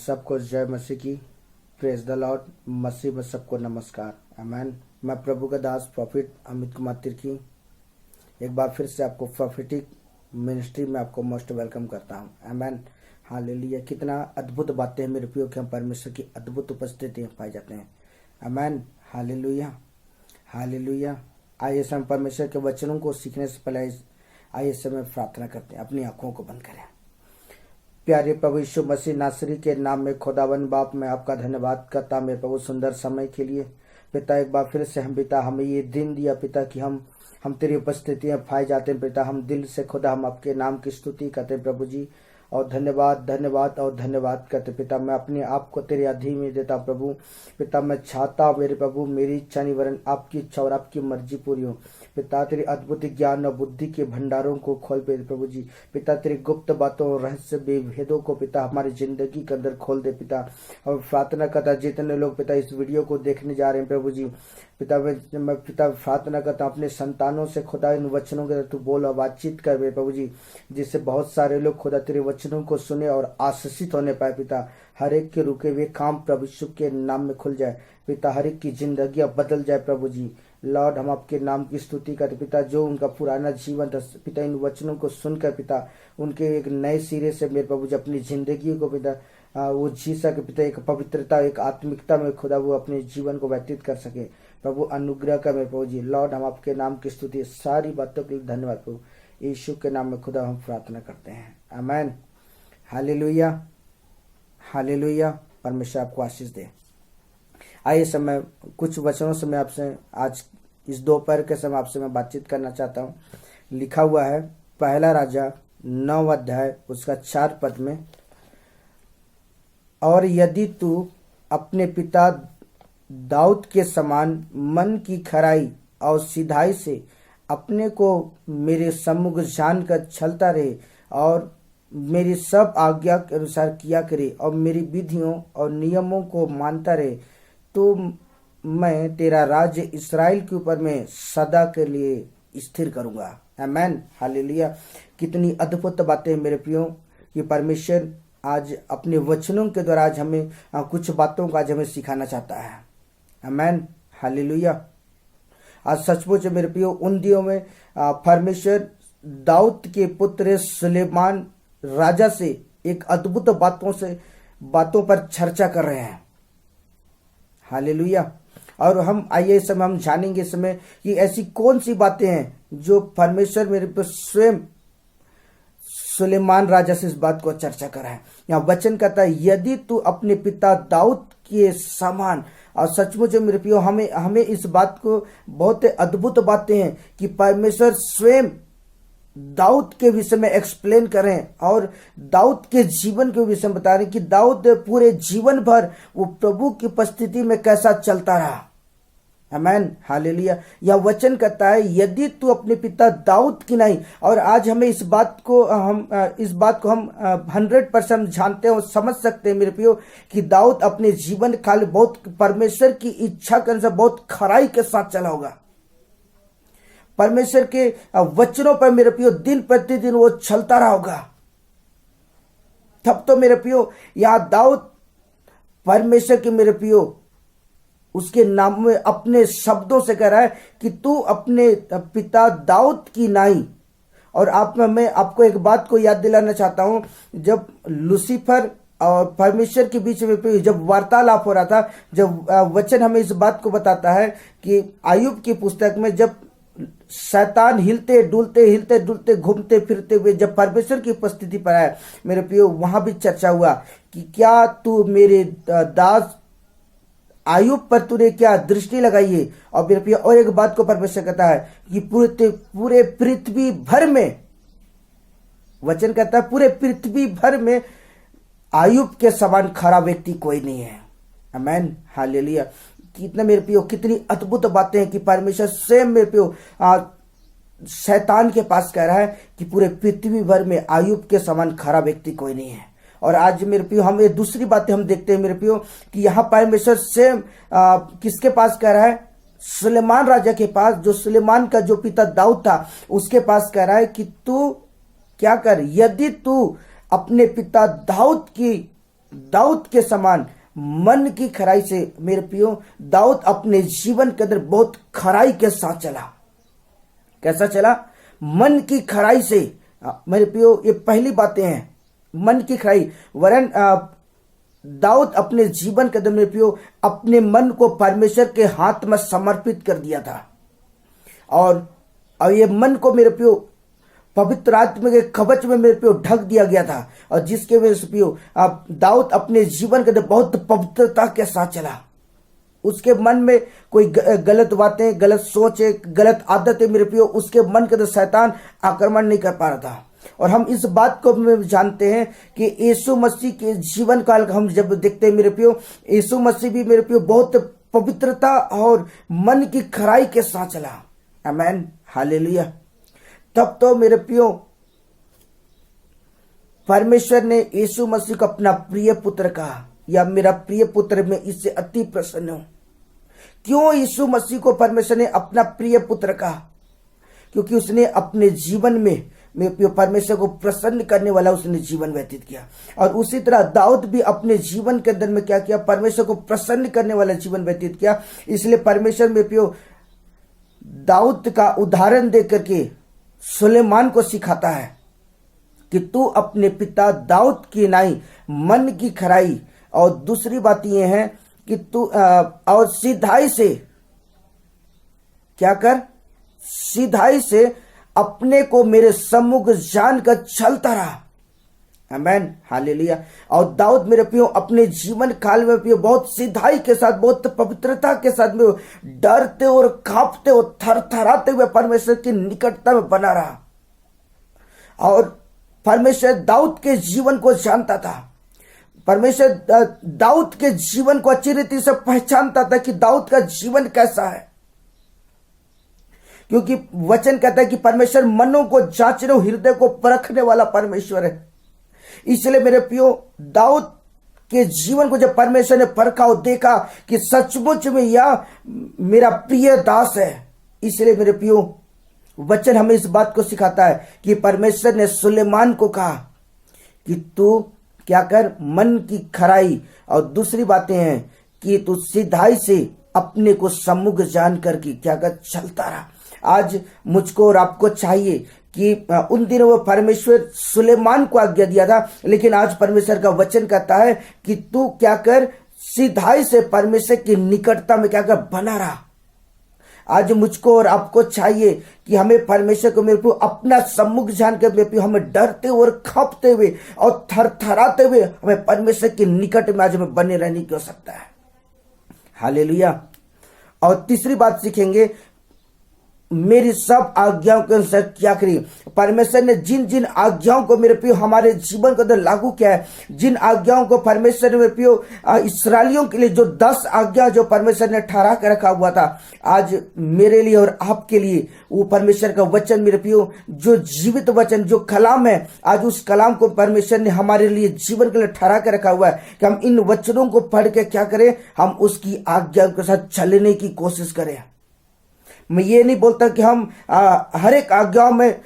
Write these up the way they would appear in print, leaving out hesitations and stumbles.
सबको जय मसीह की। Praise the Lord. मसीह में सबको नमस्कार। आमेन। मैं प्रभु का दास प्रॉफिट अमित कुमार तिर्की एक बार फिर से आपको प्रॉफिटिक मिनिस्ट्री में आपको मोस्ट वेलकम करता हूँ। आमेन। हालेलुया। कितना अद्भुत बातें हैं मेरे प्रियो कि हम परमेश्वर की अद्भुत उपस्थिति में पाए जाते हैं। आमेन। Hallelujah hallelujah. आइए हम परमेश्वर के वचनों को सीखने से पहले आइए समय प्रार्थना करते हैं। अपनी आंखों को बंद करें। प्यारे प्रभु यीशु मसीह नासरी के नाम में खुदावन बाप मैं आपका धन्यवाद करता मेरे प्रभु सुंदर समय के लिए। पिता एक बार फिर से हम पिता हमें ये दिन दिया पिता कि हम तेरी उपस्थिति में पाए जाते हैं पिता। हम दिल से खुदा हम आपके नाम की स्तुति करते हैं प्रभु जी, और धन्यवाद धन्यवाद और धन्यवाद करते पिता। मैं अपने आप को तेरे अधीन में देता प्रभु पिता। मैं चाहता मेरे प्रभु मेरी इच्छा नहीं वरन आपकी इच्छा और आपकी मर्जी पूरी हो पिता। तेरी अद्भुत ज्ञान और बुद्धि के भंडारों को खोल पे प्रभु जी पिता। तेरी गुप्त बातों और रहस्य भेदों को पिता हमारी जिंदगी के अंदर खोल दे पिता। और प्रार्थना करता जितने लोग पिता इस वीडियो को देखने जा रहे हैं प्रभु जी पिता, मैं पिता प्रार्थना करता अपने संतानों से खुदा इन वचनों के तू बोल और बातचीत कर प्रभु जी, जिससे बहुत सारे लोग खुदा तेरे वचनों को सुने और आशीषित होने पाए पिता। हर एक के रुके हुए काम प्रभु यीशु के नाम में खुल जाए पिता। हर एक की जिंदगी बदल जाए प्रभु जी। लॉर्ड हम आपके नाम की स्तुति करते पिता। जो उनका पुराना जीवन था पिता इन वचनों को सुनकर पिता उनके एक नए सिरे से मेरे प्रभु जी अपनी जिंदगी को पिता वो जी सके पिता। एक पवित्रता एक आत्मिकता में खुदा वो अपने जीवन को व्यतीत कर सके प्रभु। अनुग्रह का मेरे प्रभु जी। लॉर्ड हम आपके नाम की स्तुति सारी बातों के लिए धन्यवाद प्रभु। यीशु के नाम में खुदा हम प्रार्थना करते हैं। आमेन। Hallelujah hallelujah. परमेश्वर आपको आशीष दे। आइए समय कुछ वचनों से मैं आपसे आज इस दोपहर के समय आपसे मैं बातचीत करना चाहता हूँ। लिखा हुआ है पहला राजा 9 अध्याय उसका 4 पद में, और यदि तू अपने पिता दाऊद के समान मन की खराई और सिधाई से अपने को मेरे सम्मुख जानकर चलता रहे और मेरी सब आज्ञा के अनुसार किया करे और मेरी विधियों और नियमों को मानता रहे, तो मैं तेरा राज्य इस्राएल के ऊपर में सदा के लिए स्थिर करूंगा। आमेन। हालेलुया। कितनी अद्भुत बातें मेरे प्रियो। ये परमेश्वर आज अपने वचनों के द्वारा आज हमें कुछ बातों का आज हमें सिखाना चाहता है। आमेन। हालेलुया। आज सचमुच मेरे प्रियो उन दिनों में परमेश्वर दाऊद के पुत्र सुलेमान राजा से एक अद्भुत बातों पर चर्चा कर रहे हैं। हालेलुया। और हम आइए इस समय हम जानेंगे इस समय कि ऐसी कौन सी बातें हैं जो परमेश्वर मेरे पर स्वयं सुलेमान राजा से इस बात को चर्चा कर रहा है। यहाँ वचन कहता है यदि तू अपने पिता दाऊद के समान। और सचमुच मेरे प्रियो हमें इस बात को बहुत अद्भुत बातें हैं कि परमेश्वर स्वयं दाऊद के विषय में एक्सप्लेन करें और दाऊद के जीवन के विषय में बता रहे कि दाऊद पूरे जीवन भर वो प्रभु की उपस्थिति में कैसा चलता रहा। आमेन। हालेलुया। यह वचन कहता है यदि तू अपने पिता दाऊद की नहीं। और आज हमें इस बात को हम 100% जानते हैं और समझ सकते हैं मेरे प्रियो कि दाऊद अपने जीवन काल बहुत परमेश्वर की इच्छा के अनुसार बहुत खराई के साथ चला होगा। परमेश्वर के वचनों पर मेरे प्रियो दिन प्रतिदिन वो चलता रहा होगा। तब तो मेरे प्रियो यहाँ दाऊद परमेश्वर के मेरे प्रियो उसके नाम में अपने शब्दों से कह रहा है कि तू अपने पिता दाऊद की नाई। और मैं आपको एक बात को याद दिलाना चाहता हूं, जब लूसीफर और परमेश्वर के बीच में जब वार्तालाप हो रहा था, जब वचन हमें इस बात को बताता है कि आयुब की पुस्तक में जब शैतान हिलते डुलते घूमते फिरते हुए जब परमेश्वर की उपस्थिति पर आया मेरे प्रियो, वहां भी चर्चा हुआ कि क्या तू मेरे दास आयुब पर तूने क्या दृष्टि लगाई है। और मेरे प्रियो और एक बात को परमेश्वर कहता है कि पूरे पृथ्वी भर में, वचन कहता है पूरे पृथ्वी भर में आयुब के समान खरा व्यक्ति कोई नहीं है। आमेन। हालेलुया। कितना मेरे प्रियो कितनी अद्भुत बातें हैं कि परमेश्वर स्वयं मेरे प्रियो शैतान के पास कह रहा है कि पूरे पृथ्वी भर में आयुब के समान खरा व्यक्ति कोई नहीं है। और आज मेरे प्रियो हम ये दूसरी बातें हम देखते हैं मेरे प्रियो कि यहाँ परमेश्वर स्वयं किसके पास कह रहा है, सुलेमान राजा के पास, जो सुलेमान का जो पिता दाऊद था उसके पास कह रहा है कि तू क्या कर, यदि तू अपने पिता दाऊद की दाऊद के समान मन की खराई से मेरे प्रियो दाऊद अपने जीवन के अंदर बहुत खराई के साथ चला। कैसा चला? मन की खराई से। मेरे प्रियो ये पहली बातें हैं, मन की खराई। वरन दाऊद अपने जीवन के अंदर मेरे प्रियो अपने मन को परमेश्वर के हाथ में समर्पित कर दिया था, और ये मन को मेरे प्रियो पवित्र आत्मा के कवच में मेरे प्रियो ढक दिया गया था, और जिसके वजह से प्रियो दाऊद अपने जीवन के अंदर बहुत पवित्रता के साथ चला। उसके मन में कोई गलत बातें, गलत सोचे, गलत आदतें मेरे प्रियो उसके मन के अंदर शैतान आक्रमण नहीं कर पा रहा था। और हम इस बात को जानते हैं कि यीशु मसीह के जीवन काल हम जब देखते हैं मेरे प्रियो, यीशु मसीह भी मेरे प्रियो बहुत पवित्रता और मन की खराई के साथ चला। आमीन, हालेलुया। तब तो मेरे प्रियो परमेश्वर ने यीशु मसीह को अपना प्रिय पुत्र कहा, या मेरा प्रिय पुत्र, मैं इससे अति प्रसन्न हूं। क्यों यीशु मसीह को परमेश्वर ने अपना प्रिय पुत्र कहा? क्योंकि उसने अपने जीवन में परमेश्वर को प्रसन्न करने वाला उसने जीवन व्यतीत किया। और उसी तरह दाऊद भी अपने जीवन के अंदर में क्या किया? परमेश्वर को प्रसन्न करने वाला जीवन व्यतीत किया। इसलिए परमेश्वर में प्रियो दाऊद का उदाहरण दे करके सुलेमान को सिखाता है कि तू अपने पिता दाऊद की नाई मन की खराई, और दूसरी बात यह है कि तू और सीधाई से क्या कर? सीधाई से अपने को मेरे सम्मुख जानकर चलता रहा। आमीन, हालेलुया। और दाऊद मेरे प्रियो अपने जीवन काल में प्रियो बहुत सीधाई के साथ, बहुत पवित्रता के साथ में डरते और कांपते और थरथराते हुए परमेश्वर की निकटता में बना रहा। और परमेश्वर दाऊद के जीवन को जानता था। परमेश्वर दाऊद के जीवन को अच्छी रीति से पहचानता था कि दाऊद का जीवन कैसा है, क्योंकि वचन कहता है कि परमेश्वर मनों को जांचने, हृदय को परखने वाला परमेश्वर है। इसलिए मेरे प्रियो दाऊद के जीवन को जब परमेश्वर ने परखा और देखा कि सचमुच में यह मेरा प्रिय दास है, इसलिए मेरे प्रियो वचन हमें इस बात को सिखाता है कि परमेश्वर ने सुलेमान को कहा कि तू क्या कर? मन की खराई, और दूसरी बातें हैं कि तू सीधाई से अपने को सम्मुख जान कर की क्या कर? चलता रहा। आज मुझको और आपको चाहिए कि उन दिनों वो परमेश्वर सुलेमान को आज्ञा दिया था, लेकिन आज परमेश्वर का वचन कहता है कि तू क्या कर? सीधाई से परमेश्वर की निकटता में क्या कर? बना रहा। आज मुझको और आपको चाहिए कि हमें परमेश्वर को मेरे को अपना सम्मुख जान कर मेरे हमें डरते और कांपते हुए और थरथराते हुए हमें परमेश्वर के निकट में आज हमें बने रहने की आवश्यकता है। हालेलुया। और तीसरी बात सीखेंगे, मेरी सब आज्ञाओं के अनुसार क्या करी। परमेश्वर ने जिन जिन आज्ञाओं को मेरे प्रियो हमारे जीवन के अंदर लागू किया है, जिन आज्ञाओं को परमेश्वर ने मेरे प्रियो इस्राएलियों के लिए जो 10 आज्ञा जो परमेश्वर ने ठहरा कर रखा हुआ था, आज मेरे लिए और आपके लिए वो परमेश्वर का वचन मेरे प्रियो जो जीवित वचन जो कलाम है, आज उस कलाम को परमेश्वर ने हमारे लिए जीवन के लिए ठहरा कर रखा हुआ है कि हम इन वचनों को पढ़ के क्या करें? हम उसकी आज्ञा के साथ चलने की कोशिश करें। मैं ये नहीं बोलता कि हम हर एक आज्ञाओं में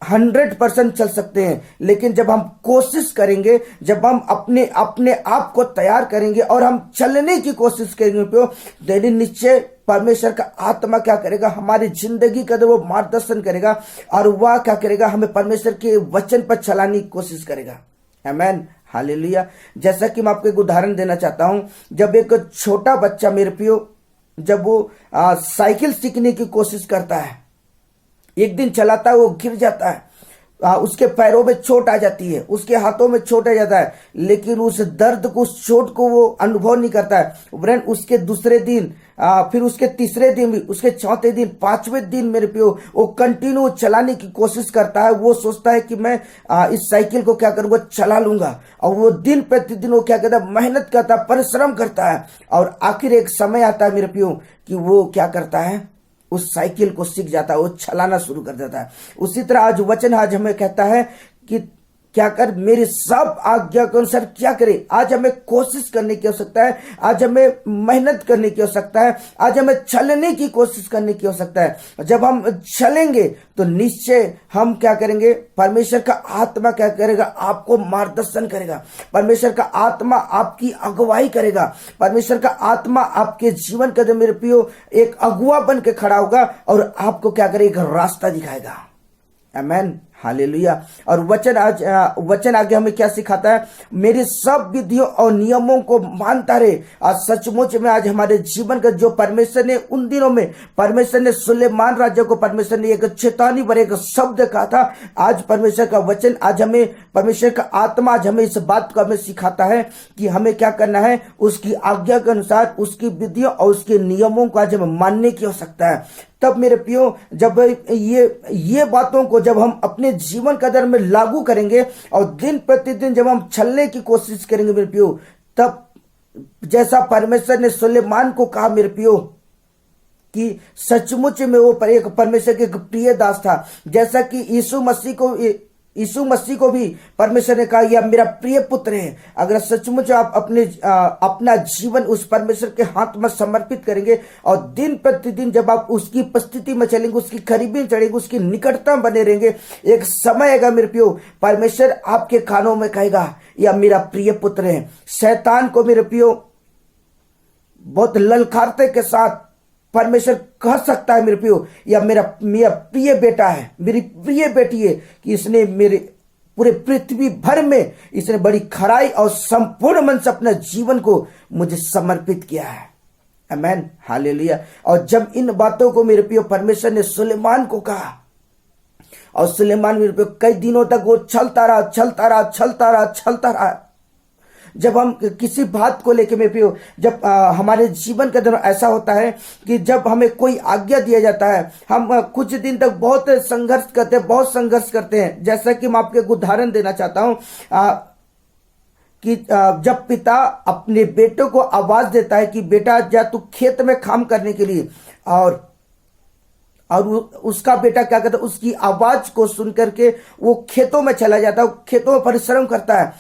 100% चल सकते हैं, लेकिन जब हम कोशिश करेंगे, जब हम अपने आप को तैयार करेंगे और हम चलने की कोशिश करेंगे तो निश्चय परमेश्वर का आत्मा क्या करेगा? हमारी जिंदगी का वो मार्गदर्शन करेगा और वह क्या करेगा? हमें परमेश्वर के वचन पर चलाने की कोशिश करेगा। आमीन, हालेलुया। जैसा कि मैं आपको एक उदाहरण देना चाहता हूं, जब एक छोटा बच्चा मेरे प्रियो जब वो साइकिल सीखने की कोशिश करता है, एक दिन चलाता है, वो गिर जाता है, उसके पैरों में चोट आ जाती है, उसके हाथों में चोट आ जाता है, लेकिन उस दर्द को, उस चोट को वो अनुभव नहीं करता है। वरन उसके दूसरे दिन, फिर उसके तीसरे दिन भी, उसके चौथे दिन, 5वें दिन मेरे प्रियो वो कंटिन्यू चलाने की कोशिश करता है। वो सोचता है कि मैं इस साइकिल को क्या करूंगा? चला लूंगा। और वो दिन प्रतिदिन वो क्या करता है? मेहनत करता है, परिश्रम करता है, और आखिर एक समय आता है मेरे प्रियो कि वो क्या करता है? उस साइकिल को सीख जाता है, वो चलाना शुरू कर देता है। उसी तरह आज वचन आज हमें कहता है कि क्या कर, मेरी सब आज्ञा के अनुसार क्या करे। आज हमें कोशिश करने की आवश्यकता है, आज हमें मेहनत करने की आवश्यकता है, आज हमें चलने की कोशिश करने की आवश्यकता है। जब हम चलेंगे तो निश्चय हम क्या करेंगे, परमेश्वर का आत्मा क्या करेगा, आपको मार्गदर्शन करेगा। परमेश्वर का आत्मा आपकी अगुवाई करेगा। परमेश्वर का आत्मा आपके जीवन के अंदर मेरे प्रियो एक अगुवा बन के खड़ा होगा और आपको क्या करेगा, एक रास्ता दिखाएगा। आमेन, हालेलुया। और वचन आगे हमें क्या सिखाता है, मेरी सब विधियों और नियमों को मानता रहे। आज सचमुच में आज हमारे जीवन का जो परमेश्वर ने उन दिनों में परमेश्वर ने सुलेमान राजा को परमेश्वर ने एक चेतावनी भरे एक शब्द कहा था, आज परमेश्वर का वचन, आज हमें परमेश्वर का आत्मा आज हमें इस बात को हमें सिखाता है कि हमें क्या करना है, उसकी आज्ञा के अनुसार उसकी विधियों और उसके नियमों को आज हमें मानने की आवश्यकता है। तब मेरे प्रियो जब ये बातों को जब हम अपने जीवन के अंदर में लागू करेंगे और दिन प्रतिदिन जब हम चलने की कोशिश करेंगे मेरे प्रियो, तब जैसा परमेश्वर ने सुलेमान को कहा मेरे प्रियो कि सचमुच में वो एक परमेश्वर के प्रिय दास था, जैसा कि यीशु मसीह को भी परमेश्वर ने कहा यह मेरा प्रिय पुत्र है। अगर सचमुच आप अपना जीवन उस परमेश्वर के हाथ में समर्पित करेंगे और दिन प्रतिदिन जब आप उसकी उपस्थिति में चलेंगे, उसकी करीबी चलेंगे, उसकी निकटता में बने रहेंगे, एक समय आएगा मेरे प्रियो परमेश्वर आपके कानों में कहेगा यह मेरा प्रिय पुत्र है। शैतान को मेरे प्रियो बहुत ललकारते के साथ परमेश्वर कह सकता है मेरे प्रियो यह मेरा प्रिय बेटा है, मेरी प्रिय बेटी है, कि इसने मेरे पूरे पृथ्वी भर में इसने बड़ी खराई और संपूर्ण मन से अपने जीवन को मुझे समर्पित किया है। आमेन, हालेलुया। और जब इन बातों को मेरे प्रियो परमेश्वर ने सुलेमान को कहा और सुलेमान मेरे प्रियो कई दिनों तक वो चलता रहा। जब हम किसी बात को लेके मेरे प्रियो, जब हमारे जीवन के अंदर ऐसा होता है कि जब हमें कोई आज्ञा दिया जाता है, हम कुछ दिन तक बहुत संघर्ष करते हैं। जैसा कि मैं आपको एक उदाहरण देना चाहता हूं कि जब पिता अपने बेटे को आवाज देता है कि बेटा जा तू खेत में काम करने के लिए, और उसका बेटा क्या करता है, उसकी आवाज को सुन करके वो खेतों में चला जाता है, खेतों में परिश्रम करता है,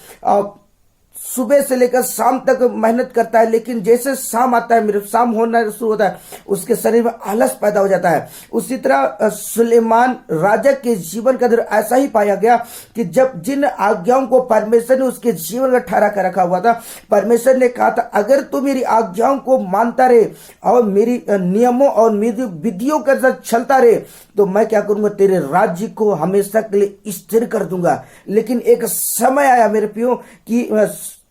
सुबह से लेकर शाम तक मेहनत करता है। लेकिन जैसे शाम आता है, मेरे शाम होना शुरू होता है, उसके शरीर में आलस पैदा हो जाता है। उसी तरह सुलेमान राजा के जीवन के अंदर ऐसा ही पाया गया कि जब जिन आज्ञाओं को परमेश्वर ने उसके जीवन में ठहरा कर रखा हुआ था, परमेश्वर ने कहा था अगर तू मेरी आज्ञाओं को मानता रहे और मेरी नियमों और मेरी विधियों के साथ चलता रहे तो मैं क्या करूंगा, तेरे राज्य को हमेशा के लिए स्थिर कर दूंगा। लेकिन एक समय आया मेरे प्रियो कि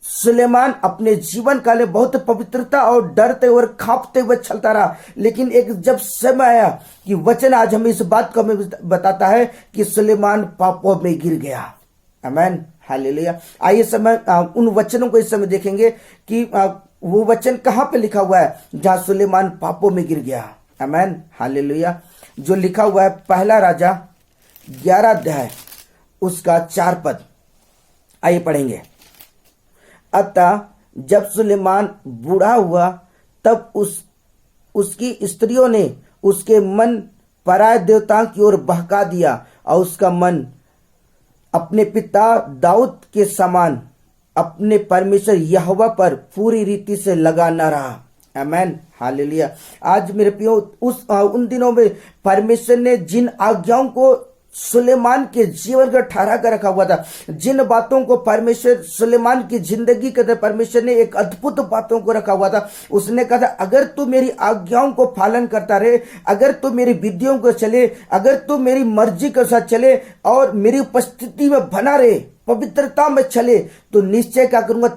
सुलेमान अपने जीवन काल में बहुत पवित्रता और डरते और कांपते हुए चलता रहा। लेकिन एक जब समय आया कि वचन आज हमें इस बात को हमें बताता है कि सुलेमान पापों में गिर गया। आमेन, हालेलुया। आइए समय उन वचनों को इस समय देखेंगे कि वो वचन कहां पे लिखा हुआ है जहां सुलेमान पापों में गिर गया। आमेन, हालेलुया। जो लिखा हुआ है पहला राजा 11 अध्याय उसका 4 पद, आइए पढ़ेंगे। अतः जब सुलेमान बूढ़ा हुआ तब उसकी स्त्रियों ने उसके मन पराय देवताओं की ओर बहका दिया और उसका मन अपने पिता दाऊद के समान अपने परमेश्वर यहोवा पर पूरी रीति से लगा न रहा। आमेन, हालेलुया। आज मेरे प्रियो उन दिनों में परमेश्वर ने जिन आज्ञाओं को सुलेमान के जीवन का ठहरा कर रखा हुआ था, जिन बातों को परमेश्वर सुलेमान की जिंदगी के अंदर परमेश्वर ने एक अद्भुत बातों को रखा हुआ था। उसने कहा था अगर तू मेरी आज्ञाओं को पालन करता रहे, अगर तू मेरी विधियों को चले, अगर तू मेरी मर्जी के साथ चले और मेरी उपस्थिति में बना रहे, पवित्रता में चले, तो निश्चय क्या करूंगा,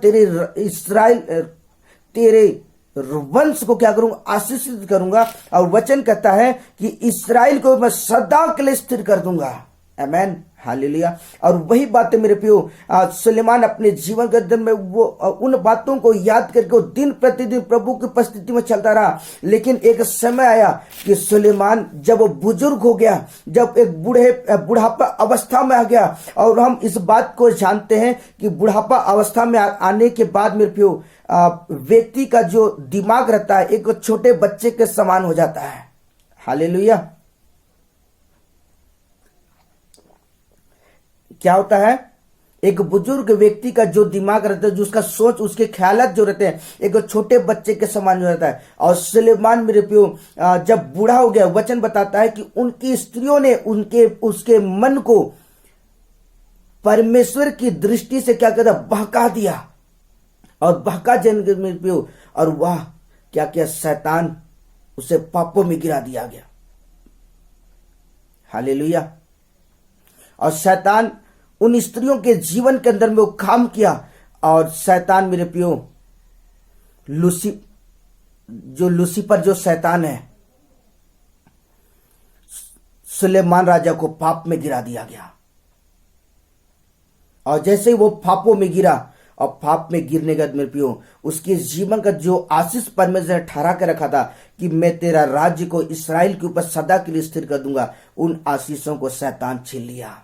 तेरे वंश को क्या करूंगा, आशीषित करूंगा। और वचन कहता है कि इस्राएल को मैं सदा के लिए स्थिर कर दूंगा। आमेन, हालेलुया। और वही बातें मेरे प्रियो सुलेमान अपने जीवन के अंदर में वो उन बातों को याद करके दिन प्रतिदिन प्रभु की उपस्थिति में चलता रहा। लेकिन एक समय आया कि सुलेमान जब बुजुर्ग हो गया, जब एक बुढ़ापा अवस्था में आ गया, और हम इस बात को जानते हैं कि बुढ़ापा अवस्था में आने के बाद मेरे प्रियो व्यक्ति का जो दिमाग रहता है एक छोटे बच्चे के समान हो जाता है। हालेलुया। क्या होता है, एक बुजुर्ग व्यक्ति का जो दिमाग रहता है, जो उसका सोच, उसके ख्यालात जो रहते हैं, एक छोटे बच्चे के समान जो रहता है। और सुलेमान मेरे प्रियो जब बूढ़ा हो गया, वचन बताता है कि उनकी स्त्रियों ने उसके मन को परमेश्वर की दृष्टि से क्या कहता, बहका दिया। और बहका जन मेरे प्रियो, और वह क्या किया, शैतान उसे पापों में गिरा दिया गया। हालेलुया। और शैतान उन स्त्रियों के जीवन के अंदर में वो काम किया। और शैतान मेरे प्रियो लूसीफर जो शैतान है, सुलेमान राजा को पाप में गिरा दिया गया। और जैसे ही वो पापों में गिरा, और पाप में गिरने के बाद मेरे प्रियो उसके जीवन का जो आशीष परमेश्वर ने ठहरा के रखा था कि मैं तेरा राज्य को इस्राएल के ऊपर सदा के लिए स्थिर कर दूंगा, उन आशीषों को शैतान छीन लिया।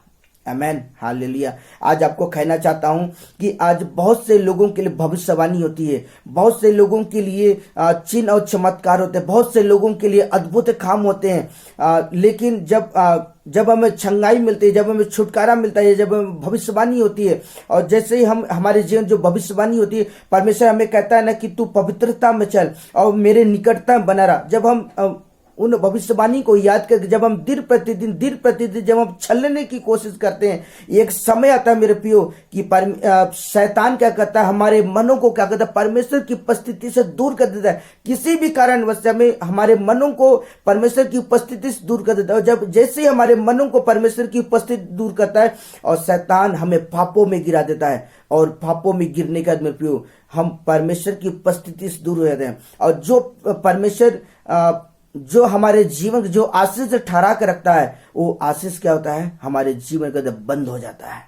आमेन, हालेलुया। आज आपको कहना चाहता हूं कि आज बहुत से लोगों के लिए भविष्यवाणी होती है, बहुत से लोगों के लिए चिन्ह और चमत्कार होते हैं, बहुत से लोगों के लिए अद्भुत काम होते हैं। लेकिन जब हमें छंगाई मिलती है, जब हमें छुटकारा मिलता है, जब हमें भविष्यवाणी होती है, और जैसे ही हमारे जीवन जो भविष्यवाणी होती है, परमेश्वर हमें कहता है ना कि तू पवित्रता में चल और मेरे निकटता में बना रहा। जब हम उन भविष्यवाणी को याद करके जब हम दिन प्रतिदिन जब हम छलने की कोशिश करते हैं, एक समय आता है मेरे प्रियो कि शैतान क्या करता है, हमारे मनों को क्या करता है, परमेश्वर की उपस्थिति से दूर कर देता है। किसी भी कारणवश हमें हमारे मनों को परमेश्वर की उपस्थिति से दूर कर देता है। और जब जैसे ही हमारे मनों को परमेश्वर की उपस्थिति दूर करता है, और शैतान हमें पापों में गिरा देता है। और पापों में गिरने के बाद मेरे प्रियो हम परमेश्वर की उपस्थिति से दूर हो जाते हैं। और जो परमेश्वर जो हमारे जीवन जो आशीष ठहरा कर रखता है, वो आशीष क्या होता है, हमारे जीवन का बंद हो जाता है।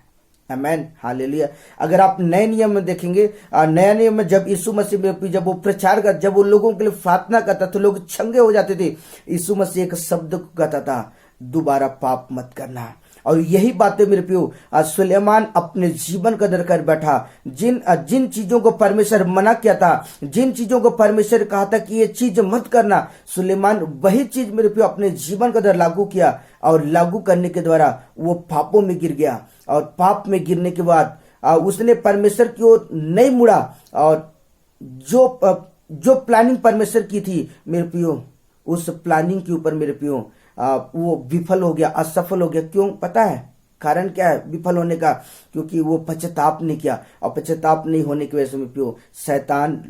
आमेन, हालेलुया। अगर आप नए नियम में देखेंगे, नया नियम में जब यीशु मसीह जब वो प्रचार कर, जब वो लोगों के लिए प्रार्थना करता तो लोग छंगे हो जाते थे। यीशु मसीह एक शब्द कहता था, दोबारा पाप मत करना। और यही बातें मेरे प्रियो सुलेमान अपने जीवन का दर कर बैठा। जिन चीजों को परमेश्वर मना किया था, जिन चीजों को परमेश्वर कहा था कि ये चीज मत करना, सुलेमान वही चीज मेरे प्रियो अपने जीवन का दर लागू किया। और लागू करने के द्वारा वो पापों में गिर गया। और पाप में गिरने के बाद उसने परमेश्वर की ओर नहीं मुड़ा। और जो प्लानिंग परमेश्वर की थी मेरे प्रियो, उस प्लानिंग के ऊपर मेरे प्रियो वो विफल हो गया, असफल हो गया। क्यों पता है कारण क्या है विफल होने का? क्योंकि वो पश्चाताप नहीं किया। और पश्चाताप नहीं होने की वजह से मेरे प्रियो शैतान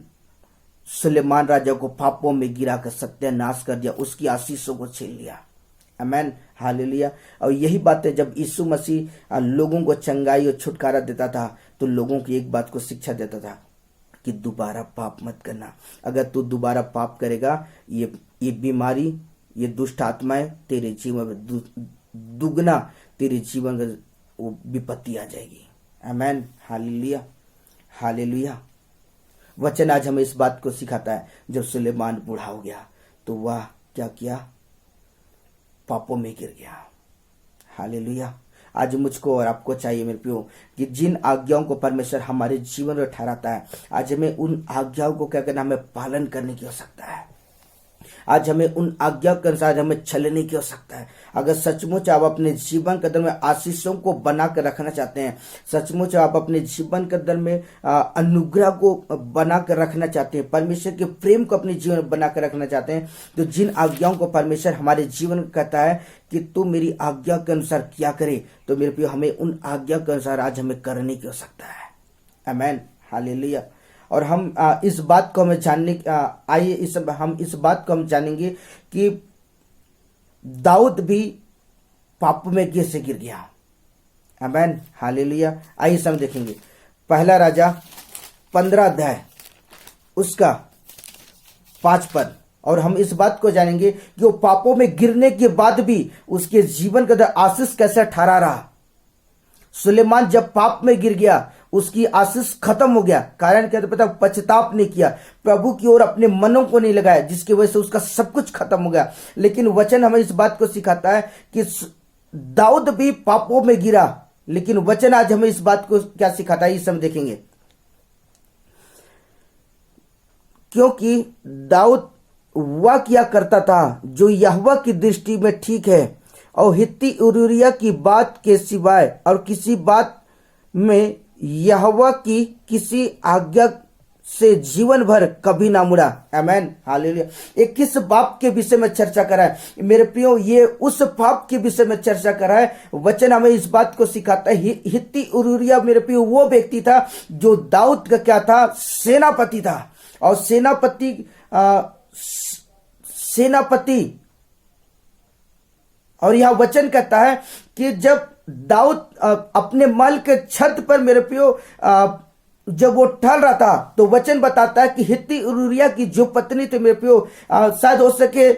सुलेमान राजा को पापों में गिरा कर सत्यानाश कर दिया, उसकी आशीषों को छीन लिया। आमेन, हालेलुया। और यही बात है, जब यीशु मसीह लोगों को चंगाई और छुटकारा देता था तो लोगों की एक बात को शिक्षा देता था कि दोबारा पाप मत करना। अगर तू दोबारा पाप करेगा, ये बीमारी, ये दुष्ट आत्माएं तेरे जीवन में दुगना तेरे जीवन में वो विपत्ति आ जाएगी। आमेन, हालेलुया, हालेलुया। वचन आज हमें इस बात को सिखाता है, जब सुलेमान बूढ़ा हो गया तो वह क्या किया, पापों में गिर गया। हालेलुया। आज मुझको और आपको चाहिए मेरे प्रियो कि जिन आज्ञाओं को परमेश्वर हमारे जीवन में ठहराता है, आज हमें उन आज्ञाओं को क्या करना, हमें पालन करने की आवश्यकता है। आज हमें उन आज्ञा के अनुसार हमें चलने की आवश्यकता है। अगर सचमुच आप अपने जीवन के अंदर में आशीषों को बना कर रखना चाहते हैं, सचमुच आप अपने जीवन के अंदर में अनुग्रह को बना कर रखना चाहते हैं, परमेश्वर के प्रेम को अपने जीवन में बना कर रखना चाहते हैं, तो जिन आज्ञाओं को परमेश्वर हमारे जीवन में कहता है कि तू मेरी आज्ञा के अनुसार क्या करे, तो मेरे प्रिय हमें उन आज्ञा के अनुसार आज हमें करने की आवश्यकता है। आमेन, हालेलुया। और हम इस बात को हमें जानने हम इस बात को हम जानेंगे कि दाऊद भी पाप में कैसे गिर गया। आमेन, हालेलुया। आइए हम देखेंगे पहला राजा 15 अध्याय उसका 5 पद, और हम इस बात को जानेंगे कि वो पापों में गिरने के बाद भी उसके जीवन का आशीष कैसे ठहरा रहा। सुलेमान जब पाप में गिर गया, उसकी आशीष खत्म हो गया। कारण क्या था पता? पश्चाताप नहीं किया, प्रभु की ओर अपने मनों को नहीं लगाया, जिसकी वजह से उसका सब कुछ खत्म हो गया। लेकिन वचन हमें इस बात को सिखाता है कि दाऊद भी पापों में गिरा, लेकिन वचन आज हमें इस बात को क्या सिखाता है, इस हम देखेंगे। क्योंकि दाऊद वह किया करता था जो यहोवा की दृष्टि में ठीक है, और हित्ती उरिय्याह की बात के सिवाय और किसी बात में यहोवा की किसी आज्ञा से जीवन भर कभी ना मुड़ा। आमेन, हालेलुया। ये किस पाप के विषय में चर्चा करा है मेरे प्रियो? ये उस पाप के विषय में चर्चा करा है। वचन हमें इस बात को सिखाता है। हित्ती उरिय्याह मेरे प्रियो वो व्यक्ति था जो दाऊद का क्या था? सेनापति था। और सेनापति और यह वचन कहता है कि जब दाऊद अपने महल के छत पर मेरे प्रियो जब वो टहल रहा था, तो वचन बताता है कि हित्ती उरिय्याह की जो पत्नी थी मेरे प्रियो, शायद हो सके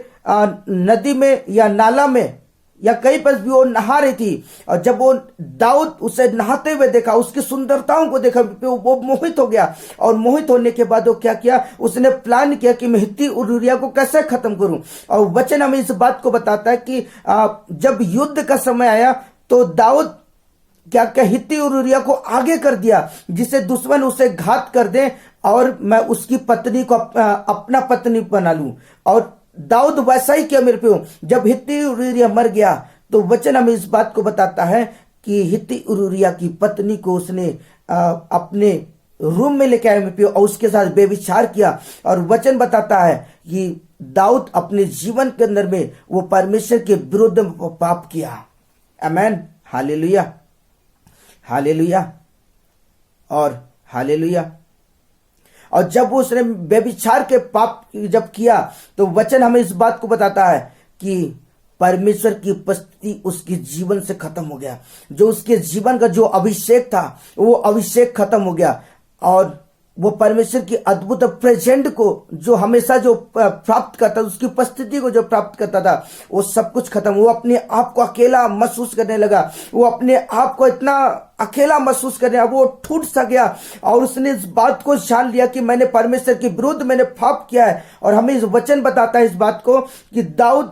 नदी में या नाला में या कहीं पर भी वो नहा रही थी। और जब वो दाऊद उसे नहाते हुए देखा, उसकी सुंदरताओं को देखा, वो मोहित हो गया। और मोहित होने के बाद वो क्या किया? उसने प्लान किया कि मैं हित्ती उरिय्याह को कैसे खत्म करूं। और वचन हमें इस बात को बताता है कि जब युद्ध का समय आया तो दाऊद क्या हित्ती उरिय्याह को आगे कर दिया, जिसे दुश्मन उसे घात कर दे और मैं उसकी पत्नी को अपना पत्नी बना लूं। और दाऊद वैसा ही किया मेरे प्रियो। जब हित्ती उरिय्याह मर गया तो वचन हमें इस बात को बताता है कि हित्ती उरिय्याह की पत्नी को उसने अपने रूम में लेके आया मेरे प्रियो, और उसके साथ व्यभिचार किया। और वचन बताता है कि दाऊद अपने जीवन के अंदर में वो परमेश्वर के विरुद्ध पाप किया। आमेन, हालेलुया, हालेलुया और हालेलुया। और जब उसने व्यभिचार के पाप जब किया तो वचन हमें इस बात को बताता है कि परमेश्वर की उपस्थिति उसके जीवन से खत्म हो गया। जो उसके जीवन का जो अभिषेक था वो अभिषेक खत्म हो गया। और वो परमेश्वर की अद्भुत प्रेजेंट को जो हमेशा जो प्राप्त करता, उसकी उपस्थिति को जो प्राप्त करता था, वो सब कुछ खत्म। वो अपने आप को अकेला महसूस करने लगा। वो अपने आप को इतना अकेला महसूस करने, अब वो टूट सा गया। और उसने इस बात को जान लिया कि मैंने परमेश्वर के विरुद्ध मैंने पाप किया है। और हमें इस वचन बताता है इस बात को कि दाऊद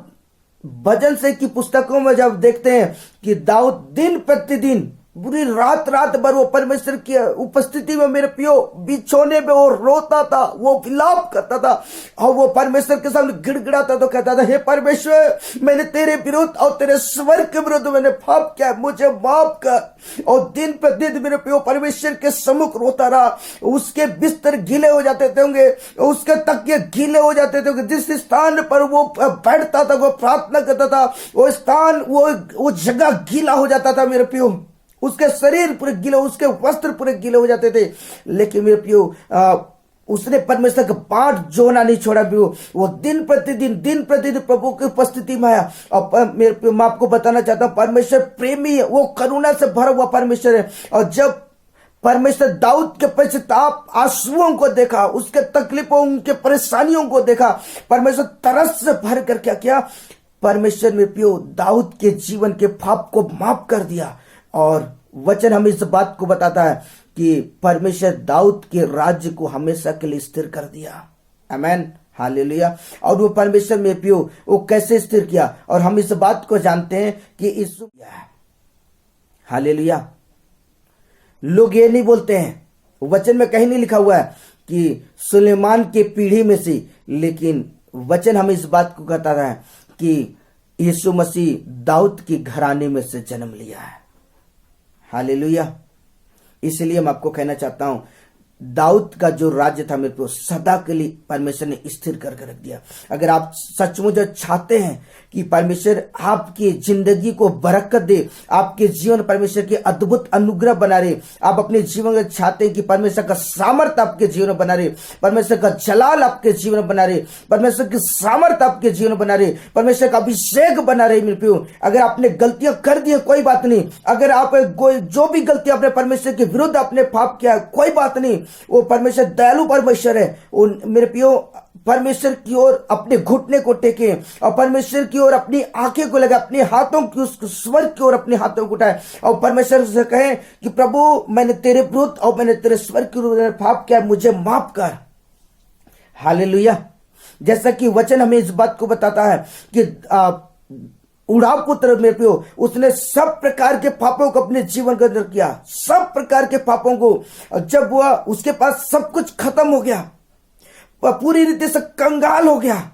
भजन से की पुस्तकों में जब देखते हैं कि दाऊद दिन प्रतिदिन पूरी रात रात भर वो परमेश्वर की उपस्थिति में मेरे प्रियो बिछोने में वो रोता था, वो विलाप करता था और वो परमेश्वर के सामने गिड़गिड़ाता तो कहता था, हे परमेश्वर, मैंने तेरे विरुद्ध और तेरे स्वर के विरुद्ध मैंने पाप किया, मुझे माफ कर। और दिन पर दिन मेरे प्रियो परमेश्वर के सम्मुख रोता रहा। उसके बिस्तर गीले हो जाते थे होंगे, उसके तकिए गीले हो जाते थे। जिस स्थान पर वो बैठता था, वो प्रार्थना करता था, वो स्थान वो जगह गीला हो जाता था मेरे प्रियो। उसके शरीर पूरे गीले, उसके वस्त्र पूरे गीले हो जाते थे। लेकिन मेरे प्रियो उसने परमेश्वर का पाठ जोना नहीं छोड़ा प्रियो। वो दिन प्रतिदिन प्रभु की उपस्थिति में आया। और मेरे प्रियो मैं आपको बताना चाहता हूं, परमेश्वर प्रेमी है, वो करुणा से भरा हुआ परमेश्वर है। और जब परमेश्वर दाऊद के पश्चाताप आंसुओं को देखा, उसके तकलीफों, उनके परेशानियों को देखा, परमेश्वर तरस से भर कर क्या किया? परमेश्वर में प्रियो दाऊद के जीवन के पाप को माफ कर दिया। और वचन हमें इस बात को बताता है कि परमेश्वर दाऊद के राज्य को हमेशा के लिए स्थिर कर दिया। आमेन, हालेलुया। और वो परमेश्वर में प्रियो वो कैसे स्थिर किया? और हम इस बात को जानते हैं कि यीशु है। हालेलुया। लोग ये नहीं बोलते हैं, वचन में कहीं नहीं लिखा हुआ है कि सुलेमान के पीढ़ी में से, लेकिन वचन हमें इस बात को बताता है कि यीशु मसीह दाऊद की घराने में से जन्म लिया है। हालेलुया। इसलिए मैं आपको कहना चाहता हूं, दाऊद का जो राज्य था मेरे को सदा के लिए परमेश्वर ने स्थिर करके रख दिया। अगर आप सचमुच चाहते हैं कि परमेश्वर आपकी जिंदगी को बरकत दे, आपके जीवन परमेश्वर की अद्भुत अनुग्रह बना रहे, आप अपने जीवन में चाहते हैं कि परमेश्वर का सामर्थ आपके जीवन में बना रहे, परमेश्वर का जलाल आपके जीवन में बना रहे, परमेश्वर की सामर्थ आपके जीवन में बना रहे, परमेश्वर का अभिषेक बना रहे मेरे प्रियो। अगर आपने गलतियां कर दी है कोई बात नहीं, अगर आप जो भी गलतियां अपने परमेश्वर के विरुद्ध आपने पाप किया है कोई बात नहीं, वो परमेश्वर दयालु परमेश्वर है। वो मेरे प्रियो परमेश्वर की ओर अपने घुटने को टेके और परमेश्वर की ओर अपनी आंखें को लगा, अपने हाथों की उस स्वर की ओर अपने हाथों को उठाए और परमेश्वर से कहें कि प्रभु मैंने तेरे विरुद्ध और मैंने तेरे स्वर के विरुद्ध पाप किया, मुझे माफ कर। हालेलुया। जैसा कि वचन हमें इस बात को बताता है कि उड़ाव पुत्र मेरे प्रियो उसने सब प्रकार के पापों को अपने जीवन के अंदर किया, सब प्रकार के पापों को। जब वह उसके पास सब कुछ खत्म हो गया, वह पूरी रीति से कंगाल हो गया,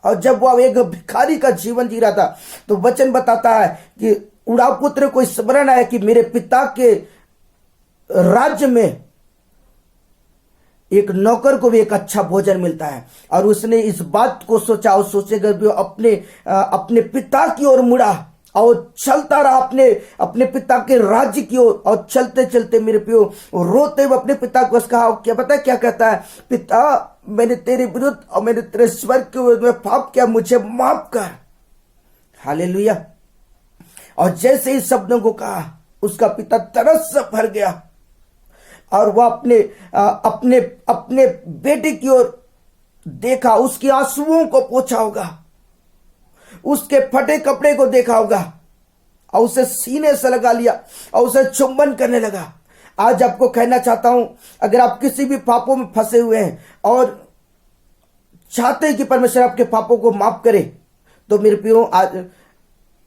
और जब वह एक भिखारी का जीवन जी रहा था, तो वचन बताता है कि उड़ाव पुत्र को स्मरण आया कि मेरे पिता के राज्य में एक नौकर को भी एक अच्छा भोजन मिलता है। और उसने इस बात को सोचा और सोचेगा भी अपने पिता की ओर मुड़ा और चलता रहा अपने पिता के राज्य की ओर। और चलते चलते मेरे पियो रोते हुए अपने पिता को कहा, क्या पता क्या कहता है, पिता मैंने तेरे विरुद्ध और मैंने तेरे स्वर्ग के विरुद्ध में पाप किया, मुझे माफ कर। हालेलुया। और जैसे इस शब्दों को कहा उसका पिता तरस से भर गया और वह अपने बेटे की ओर देखा, उसके आंसुओं को पोंछा होगा, उसके फटे कपड़े को देखा होगा और उसे सीने से लगा लिया और उसे चुंबन करने लगा। आज आपको कहना चाहता हूं, अगर आप किसी भी पापों में फंसे हुए हैं और चाहते हैं कि परमेश्वर आपके पापों को माफ करे, तो मेरे प्रियो आज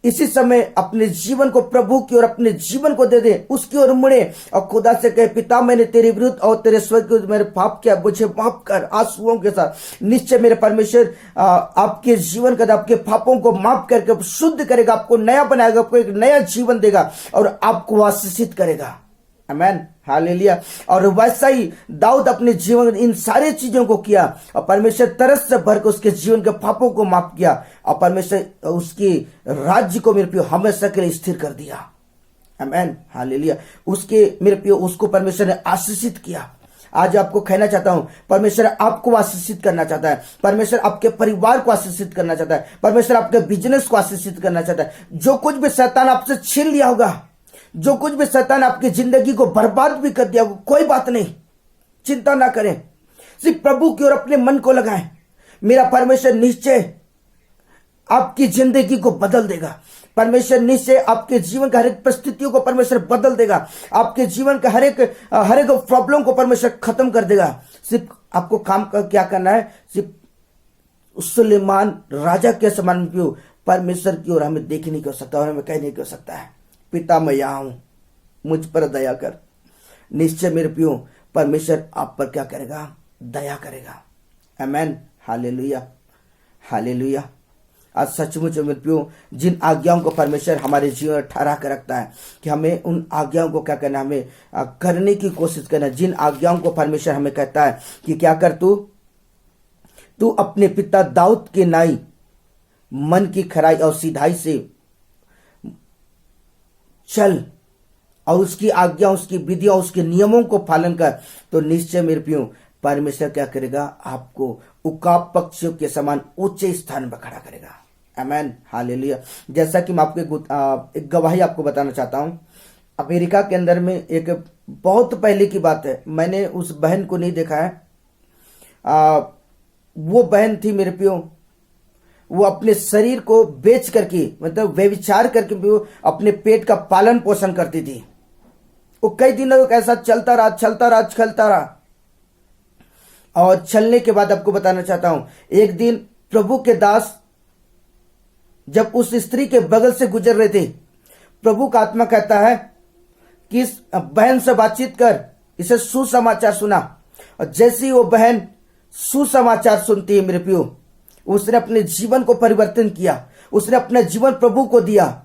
इसी समय अपने जीवन को प्रभु की ओर अपने जीवन को दे दे, उसकी ओर मुड़े और खुदा से कहे, पिता मैंने तेरे विरुद्ध और तेरे स्वर्ग के विरुद्ध मेरे पाप किया, मुझे माफ कर। आंसुओं के साथ निश्चय मेरे परमेश्वर आपके जीवन का आपके पापों को माफ करके शुद्ध करेगा, आपको नया बनाएगा, आपको एक नया जीवन देगा और आपको आशीषित करेगा। आमेन, हालेलुया। और वैसा ही दाऊद अपने जीवन में इन सारी चीजों को किया और परमेश्वर तरस से भर के उसके जीवन के पापों को माफ किया और परमेश्वर उसकी राज्य को मेरे प्रियो हमेशा के लिए स्थिर कर दिया। आमेन, हालेलुया। उसके मेरे प्रियो उसको परमेश्वर ने आशीषित किया। आज आपको कहना चाहता हूं, परमेश्वर आपको आशीषित करना चाहता है, परमेश्वर आपके परिवार को आशीषित करना चाहता है, परमेश्वर आपके बिजनेस को आशीषित करना चाहता है। जो कुछ भी शैतान आपसे छीन लिया होगा, जो कुछ भी शैतान आपकी जिंदगी को बर्बाद भी कर दिया, कोई बात नहीं, चिंता ना करें, सिर्फ प्रभु की ओर अपने मन को लगाएं। मेरा परमेश्वर निश्चय आपकी जिंदगी को बदल देगा। परमेश्वर निश्चय आपके जीवन का हर एक परिस्थितियों को परमेश्वर बदल देगा। आपके जीवन का हर एक प्रॉब्लम को परमेश्वर खत्म कर देगा। सिर्फ आपको काम क्या करना है, सिर्फ सुलेमान राजा के समान परमेश्वर की ओर हमें देखने की हो सकता है और हमें कहने की हो सकता है, पिता मैं यहां हूं, मुझ पर दया कर। निश्चय मेरे प्रियो परमेश्वर आप पर क्या करेगा, दया करेगा। आमेन, हालेलुया, हालेलुया। आज सचमुच मेरे प्रियो जिन आज्ञाओं को परमेश्वर हमारे जीवन में ठहरा कर रखता है कि हमें उन आज्ञाओं को क्या करना, हमें करने की कोशिश करना। जिन आज्ञाओं को परमेश्वर हमें कहता है कि क्या कर, तू अपने पिता दाऊद के नाई मन की खराई और सीधाई से चल और उसकी आज्ञा, उसकी विधियां, उसके नियमों को पालन कर, तो निश्चय मेरे प्रियो परमेश्वर क्या करेगा, आपको उकाब पक्षियों के समान ऊंचे स्थान पर खड़ा करेगा। आमेन, हालेलुया। जैसा कि मैं आपको एक गवाही आपको बताना चाहता हूं। अमेरिका के अंदर में एक बहुत पहले की बात है, मैंने उस बहन को नहीं देखा है। वो बहन थी मेरे प्रियो, वो अपने शरीर को बेच करके, मतलब व्यभिचार करके भी अपने पेट का पालन पोषण करती थी। वो कई दिनों तक ऐसा चलता रहा और चलने के बाद आपको बताना चाहता हूं, एक दिन प्रभु के दास जब उस स्त्री के बगल से गुजर रहे थे, प्रभु का आत्मा कहता है कि इस बहन से बातचीत कर, इसे सुसमाचार सुना। और जैसे ही वो बहन सुसमाचार सुनती है मेरे प्रियो, उसने अपने जीवन को परिवर्तन किया, उसने अपना जीवन प्रभु को दिया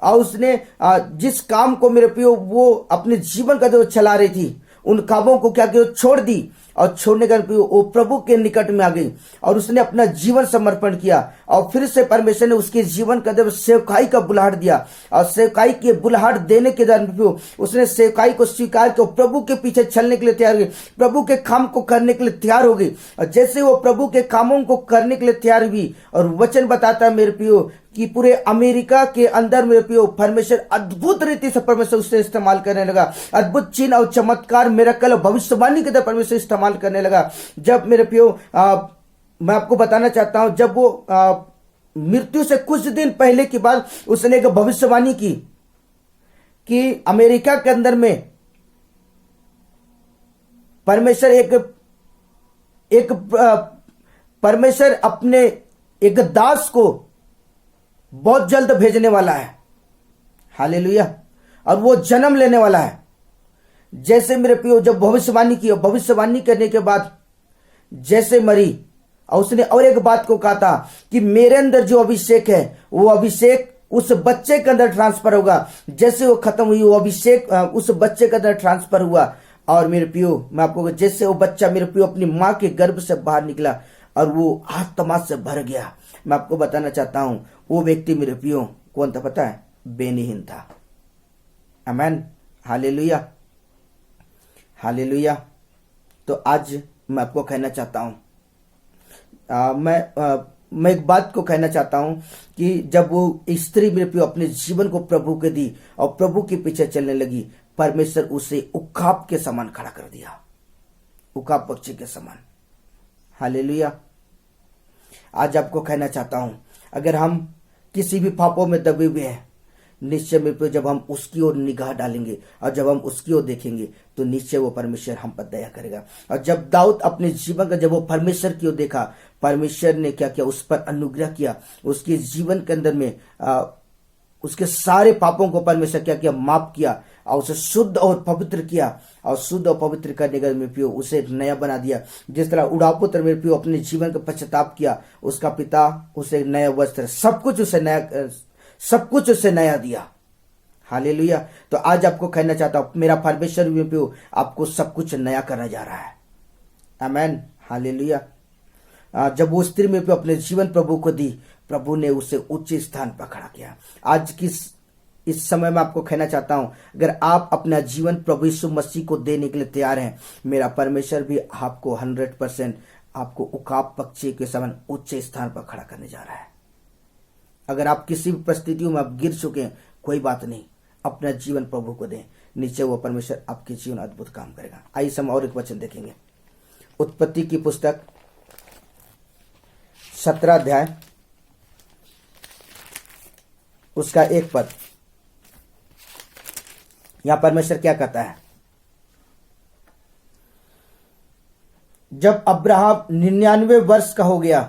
और उसने जिस काम को मेरे प्रियो वो अपने जीवन का जो चला रही थी, उन कामों को क्या किया, छोड़ दी। और छोड़ने का वो प्रभु के निकट में आ गई और उसने अपना जीवन समर्पण किया। और फिर से परमेश्वर ने उसके जीवन का जब सेवकाई का बुलाहट दिया और सेवकाई के बुलाहट देने के दौरान उसने सेवकाई को स्वीकार किया, प्रभु के पीछे चलने के लिए तैयार हो गई, प्रभु के काम को करने के लिए तैयार हो गई। और जैसे वो प्रभु के कामों को करने के लिए तैयार हुई, और वचन बताता है मेरे प्रियो कि पूरे अमेरिका के अंदर मेरे प्रियो परमेश्वर अद्भुत रीति से परमेश्वर उससे इस्तेमाल करने लगा। अद्भुत चिन्ह और चमत्कार, मिरेकल और भविष्यवाणी के तरह परमेश्वर इस्तेमाल करने लगा। जब मेरे प्रियो मैं आपको बताना चाहता हूं, जब वो मृत्यु से कुछ दिन पहले की बात, उसने एक भविष्यवाणी की कि अमेरिका के अंदर में परमेश्वर अपने एक दास को बहुत जल्द भेजने वाला है। हालेलुया। और वो जन्म लेने वाला है। जैसे मेरे प्रियो जब भविष्यवाणी की, भविष्यवाणी करने के बाद जैसे मरी, और उसने और एक बात को कहा था कि मेरे अंदर जो अभिषेक है, वो अभिषेक उस बच्चे के अंदर ट्रांसफर होगा। जैसे वो खत्म हुई वो अभिषेक उस बच्चे के अंदर ट्रांसफर हुआ। और मेरे प्रियो मैं आपको जैसे वो बच्चा मेरे प्रियो अपनी माँ के गर्भ से बाहर निकला और वो आत्मा से भर गया, मैं आपको बताना चाहता हूं वो व्यक्ति मेरे प्रियो कौन था पता है? बेनीहीन था। आमेन, हालेलुया, हालेलुया। तो आज मैं आपको कहना चाहता हूं मैं एक बात को कहना चाहता हूं कि जब वो स्त्री मेरे प्रियो अपने जीवन को प्रभु के दी और प्रभु के पीछे चलने लगी, परमेश्वर उसे उकाब के समान खड़ा कर दिया, उकाब पक्षी के समान। हालेलुया। आज आपको कहना चाहता हूं अगर हम किसी भी पापों में दबे हुए हैं, निश्चय में जब हम उसकी ओर निगाह डालेंगे और जब हम उसकी ओर देखेंगे तो निश्चय वो परमेश्वर हम पर दया करेगा। और जब दाऊद अपने जीवन का जब वो परमेश्वर की ओर देखा, परमेश्वर ने क्या किया? उस पर अनुग्रह किया, उसके जीवन के अंदर में उसके सारे पापों को परमेश्वर क्या किया? माफ किया और उसे शुद्ध और पवित्र किया। और शुद्ध और पवित्र करने का मेरे प्रियो उसे एक नया बना दिया। जिस तरह उड़ापुत्र मेरे प्रियो अपने जीवन का पश्चाताप किया, उसका पिता उसे एक नया वस्त्र, सब कुछ उसे नया दिया। हालेलुया। तो आज आपको कहना चाहता हूं मेरा परमेश्वर मेरे प्रियो आपको सब कुछ नया करने जा रहा है। आमेन, हालेलुया। जब वो स्त्री में अपने जीवन प्रभु को दी, प्रभु ने उसे उच्च स्थान पर खड़ा किया। आज इस समय में आपको कहना चाहता हूं अगर आप अपना जीवन प्रभु यीशु मसीह को देने के लिए तैयार हैं, मेरा परमेश्वर भी आपको 100% आपको उकाब पक्षी के समान उच्च स्थान पर खड़ा करने जा रहा है। अगर आप किसी भी परिस्थितियों में आप गिर चुके हैं, कोई बात नहीं, अपना जीवन प्रभु को दें, नीचे वो परमेश्वर आपके जीवन अद्भुत काम करेगा। आइए हम और एक वचन देखेंगे। उत्पत्ति की पुस्तक 17 अध्याय उसका 1 पद। यहां परमेश्वर क्या कहता है? जब अब्राहम 99 वर्ष का हो गया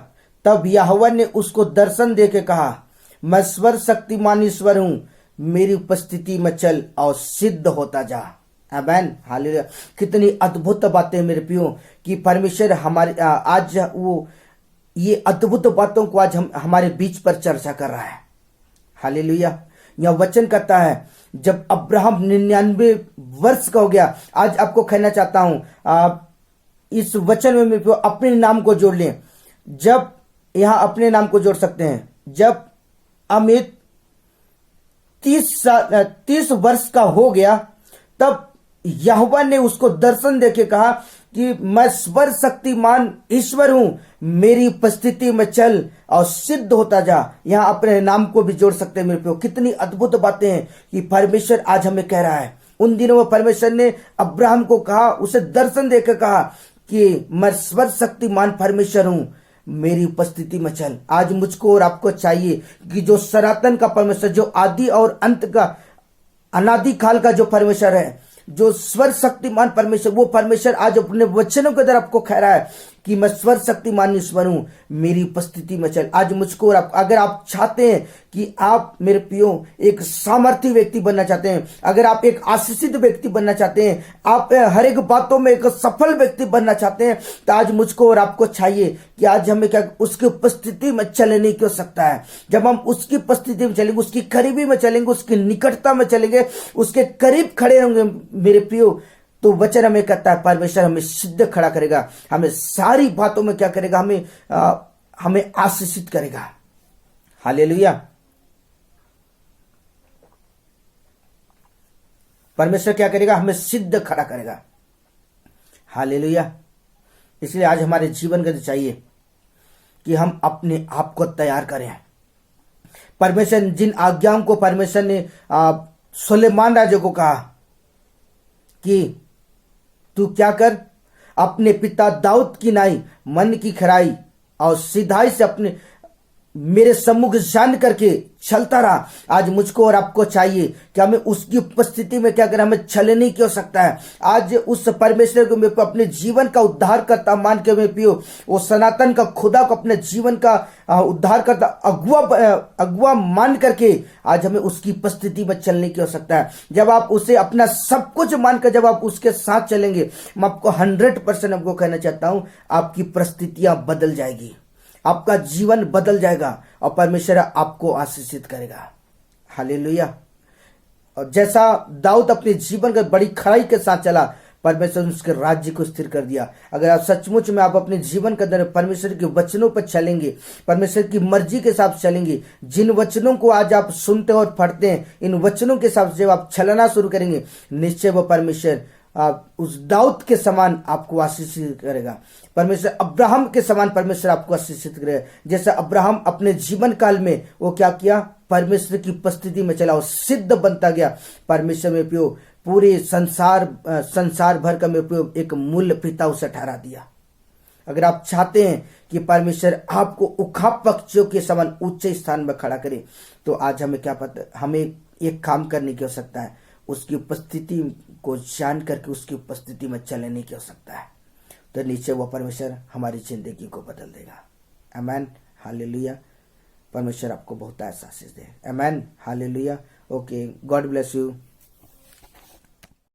तब यहोवा ने उसको दर्शन दे के कहा, मैं सर्वशक्तिमान ईश्वर हूं, मेरी उपस्थिति में चल और सिद्ध होता जा। आमेन, हालेलुया। कितनी अद्भुत बातें मेरे प्रियो कि परमेश्वर हमारे आज वो ये अद्भुत बातों को आज हम हमारे बीच पर चर्चा कर रहा है। हालेलुया। यह वचन कहता है जब अब्राहम 99 वर्ष का हो गया। आज आपको कहना चाहता हूं इस वचन में मेरे अपने नाम को जोड़ लें। जब यहां अपने नाम को जोड़ सकते हैं। जब अमित 30 वर्ष का हो गया तब यहोवा ने उसको दर्शन देके कहा कि मैं सर्वशक्तिमान ईश्वर हूं, मेरी उपस्थिति में चल और सिद्ध होता जा। यहां अपने नाम को भी जोड़ सकते हैं मेरे प्रियो। कितनी अद्भुत बातें हैं कि परमेश्वर आज हमें कह रहा है। उन दिनों में परमेश्वर ने अब्राहम को कहा, उसे दर्शन देकर कहा कि मैं सर्वशक्तिमान परमेश्वर हूं, मेरी उपस्थिति में चल। आज मुझको और आपको चाहिए कि जो सनातन का परमेश्वर, जो आदि और अंत का अनादि काल का जो परमेश्वर है, जो सर्वशक्तिमान परमेश्वर, वो परमेश्वर आज अपने वचनों के द्वारा आपको कह रहा है कि मैं सर्वशक्तिमान ईश्वर हूं, मेरी उपस्थिति में चल। आज मुझको और अगर आप चाहते हैं कि आप मेरे प्रियो एक सामर्थ्य व्यक्ति बनना चाहते हैं, अगर आप एक आशीषित व्यक्ति बनना चाहते हैं, आप हर एक बातों में एक सफल व्यक्ति बनना चाहते हैं, तो आज मुझको और आपको चाहिए कि आज हमें क्या उसकी उपस्थिति में चलने की आवश्यकता है। जब हम उसकी उपस्थिति में चलेंगे, उसकी करीबी में चलेंगे, उसकी निकटता में चलेंगे, उसके करीब खड़े होंगे मेरे प्रियो, तो वचन हमें कहता है परमेश्वर हमें सिद्ध खड़ा करेगा, हमें सारी बातों में क्या करेगा? हमें आशीषित करेगा। हालेलुया। परमेश्वर क्या करेगा? हमें सिद्ध खड़ा करेगा। हालेलुया। इसलिए आज हमारे जीवन का चाहिए कि हम अपने आप को तैयार करें। परमेश्वर जिन आज्ञाओं को परमेश्वर ने सुलेमान राजा को कहा कि तू क्या कर, अपने पिता दाऊद की नाई मन की खराई और सिधाई से अपने मेरे सम्मुख जान करके चलता रहा। आज मुझको और आपको चाहिए कि हमें उसकी उपस्थिति में क्या करें? हमें चलने की आवश्यकता है। आज उस परमेश्वर को मेरे अपने जीवन का उद्धार करता मान के मैं पियो, वो सनातन का खुदा को अपने जीवन का उद्धार करता अगुआ मान करके आज हमें उसकी उपस्थिति में चलने की आवश्यकता है। जब आप उसे अपना सब कुछ मानकर जब आप उसके साथ चलेंगे, मैं आपको 100% आपको कहना चाहता हूं, आपकी परिस्थितियां बदल जाएगी, आपका जीवन बदल जाएगा और परमेश्वर आपको आशीषित करेगा। हालेलुया। और जैसा दाऊद अपने जीवन का बड़ी खड़ाई के साथ चला, परमेश्वर ने उसके राज्य को स्थिर कर दिया। अगर आप सचमुच में आप अपने जीवन के अंदर परमेश्वर के वचनों पर चलेंगे, परमेश्वर की मर्जी के हिसाब से चलेंगे, जिन वचनों को आज आप सुनते और पढ़ते हैं, इन वचनों के हिसाब से जब आप चलना शुरू करेंगे, निश्चय वो परमेश्वर आप उस दाऊद के समान आपको आशीषित करेगा। परमेश्वर अब्राहम के समान परमेश्वर आपको आशीषित करेगा। जैसे अब्राहम अपने जीवन काल में वो क्या किया, परमेश्वर की उपस्थिति में चला और सिद्ध बनता गया। परमेश्वर में पियो पूरे संसार भर का में पियो एक मूल्य पिता उसे ठहरा दिया। अगर आप चाहते हैं कि परमेश्वर आपको उखा पक्षियों के समान उच्च स्थान में खड़ा करे, तो आज हमें क्या पता, हमें एक काम करने की आवश्यकता है, उसकी उपस्थिति को जान करके उसकी उपस्थिति में चलने की आवश्यकता है। तो नीचे वो परमेश्वर हमारी जिंदगी को बदल देगा। Amen, hallelujah. परमेश्वर आपको बहुत आशीष दे। Amen, hallelujah. Okay, God bless you.